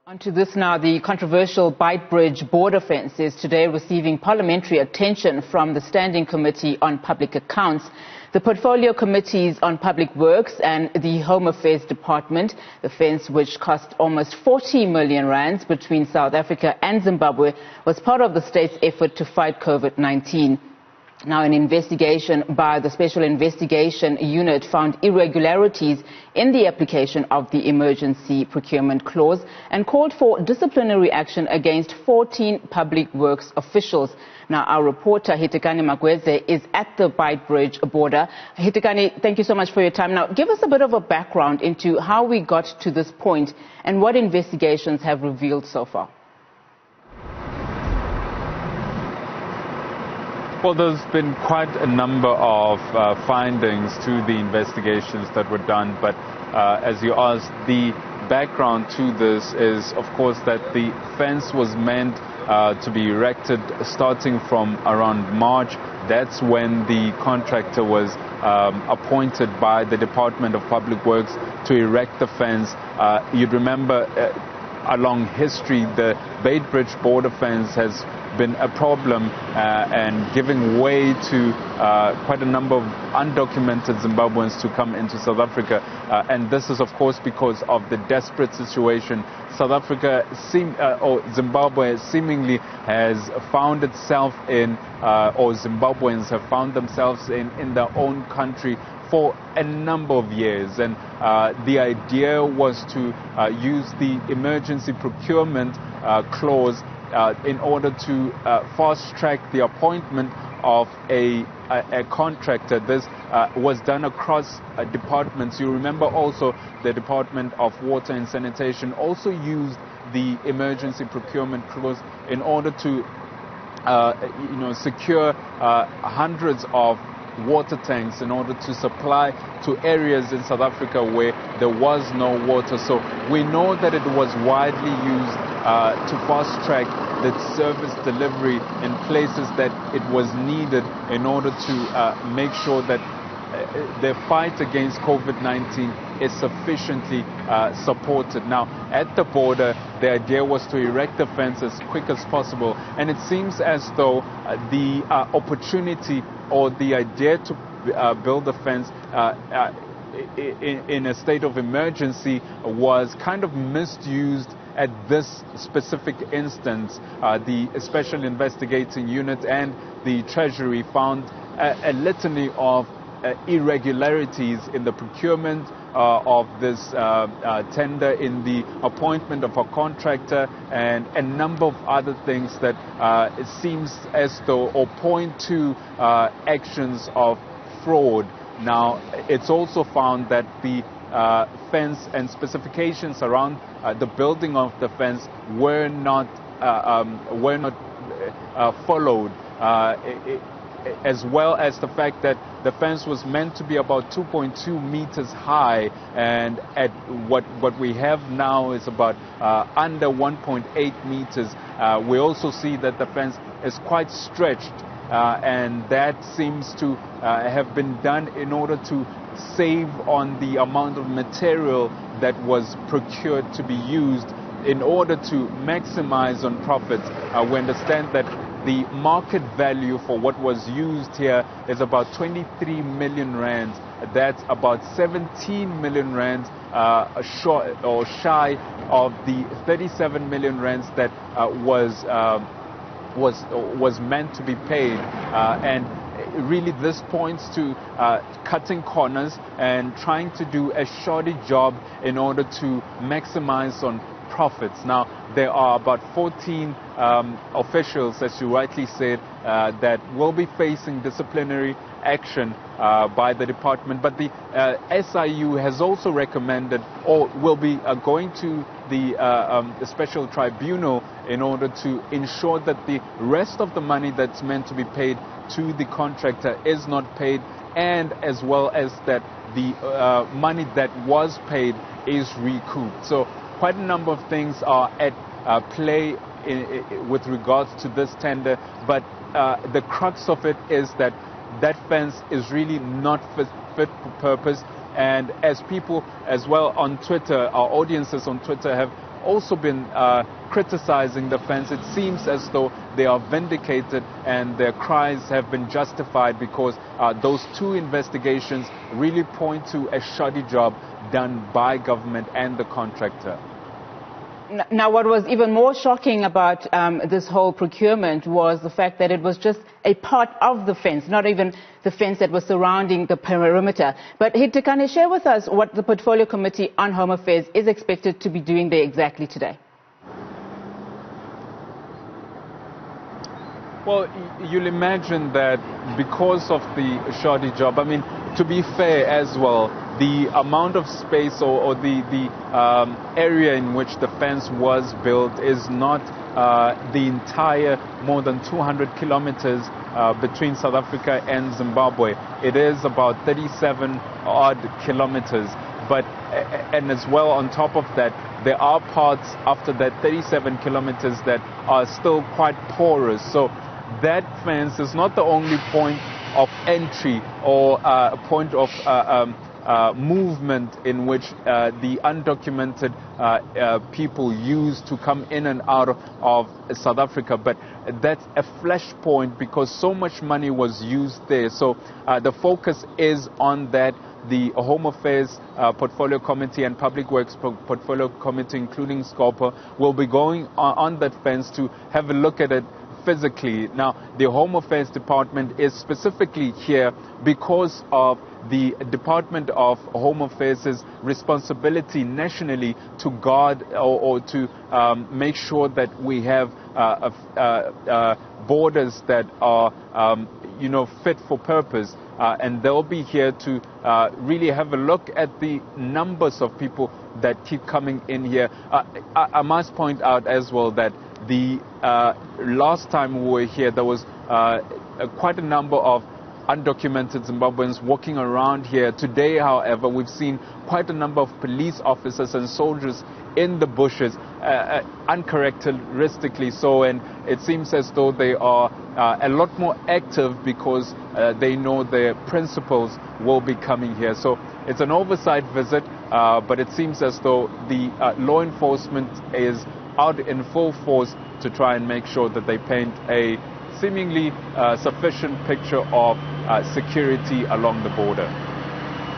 Onto this now, the controversial Beitbridge border fence is today receiving parliamentary attention from the Standing Committee on Public Accounts, the Portfolio Committees on Public Works and the Home Affairs Department. The fence, which cost almost 40 million rands between South Africa and Zimbabwe, was part of the state's effort to fight COVID-19. Now, an investigation by the Special Investigation Unit found irregularities in the application of the Emergency Procurement Clause and called for disciplinary action against 14 public works officials. Now, our reporter Hitekani is at the Beitbridge border. Hitekani, thank you so much for your time. Now, give us a bit of a background into how we got to this point and what investigations have revealed so far. Well, there's been quite a number of findings to the investigations that were done, but as you asked, the background to this is, of course, that the fence was meant to be erected starting from around March. That's when the contractor was appointed by the Department of Public Works to erect the fence. You'd remember along history, the Beitbridge border fence has been a problem and giving way to quite a number of undocumented Zimbabweans to come into South Africa. And this is, of course, because of the desperate situation. South Africa, or Zimbabwe, seemingly has found itself in, or Zimbabweans have found themselves in their own country for a number of years, and the idea was to use the emergency procurement clause in order to fast-track the appointment of a contractor. This was done across departments. You remember also the Department of Water and Sanitation also used the emergency procurement clause in order to secure hundreds of water tanks in order to supply to areas in South Africa where there was no water. So we know that it was widely used to fast-track the service delivery in places that it was needed in order to make sure that the fight against COVID-19 is sufficiently supported. Now, at the border, the idea was to erect the fence as quick as possible, and it seems as though the opportunity or the idea to build the fence in a state of emergency was kind of misused at this specific instance. The Special Investigating Unit and the Treasury found a litany of irregularities in the procurement of this tender, in the appointment of a contractor, and a number of other things that it seems as though or point to actions of fraud. Now, it's also found that the fence and specifications around the building of the fence were not followed. As well as the fact that the fence was meant to be about 2.2 meters high, and at what we have now is about under 1.8 meters. We also see that the fence is quite stretched, and that seems to have been done in order to save on the amount of material that was procured to be used in order to maximize on profits. We understand that the market value for what was used here is about 23 million rands. That's about 17 million rands shy of the 37 million rands that was meant to be paid. And really, this points to cutting corners and trying to do a shoddy job in order to maximize on profits. Now, there are about 14 officials, as you rightly said, that will be facing disciplinary action by the department. But the SIU has also recommended, or will be going to the special tribunal in order to ensure that the rest of the money that's meant to be paid to the contractor is not paid, and as well as that the money that was paid is recouped. So quite a number of things are at play with regards to this tender, but the crux of it is that that fence is really not fit for purpose. And as people as well on Twitter, our audiences on Twitter have also been criticizing the fence. It seems as though they are vindicated and their cries have been justified because those two investigations really point to a shoddy job done by government and the contractor. Now, what was even more shocking about this whole procurement was the fact that it was just a part of the fence, not even the fence that was surrounding the perimeter. But Hitekani, share with us what the Portfolio Committee on Home Affairs is expected to be doing there exactly today. Well, you'll imagine that because of the shoddy job, I mean, to be fair as well, the amount of space or the area in which the fence was built is not the entire more than 200 kilometers between South Africa and Zimbabwe. It is about 37 odd kilometers. But, and as well on top of that, there are parts after that 37 kilometers that are still quite porous. So that fence is not the only point of entry or a point of movement in which the undocumented people use to come in and out of South Africa, but that's a flashpoint because so much money was used there. So the focus is on that. The Home Affairs Portfolio Committee and Public Works Portfolio Committee, including Scopa, will be going on that fence to have a look at it physically. Now, the Home Affairs Department is specifically here because of the Department of Home Affairs' responsibility nationally to guard or to make sure that we have borders that are, fit for purpose. And they'll be here to really have a look at the numbers of people that keep coming in here. I must point out as well that the last time we were here, there was quite a number of undocumented Zimbabweans walking around here. Today, however, we've seen quite a number of police officers and soldiers in the bushes, uncharacteristically so, and it seems as though they are a lot more active because they know their principals will be coming here. So it's an oversight visit, but it seems as though the law enforcement is out in full force to try and make sure that they paint a seemingly sufficient picture of security along the border.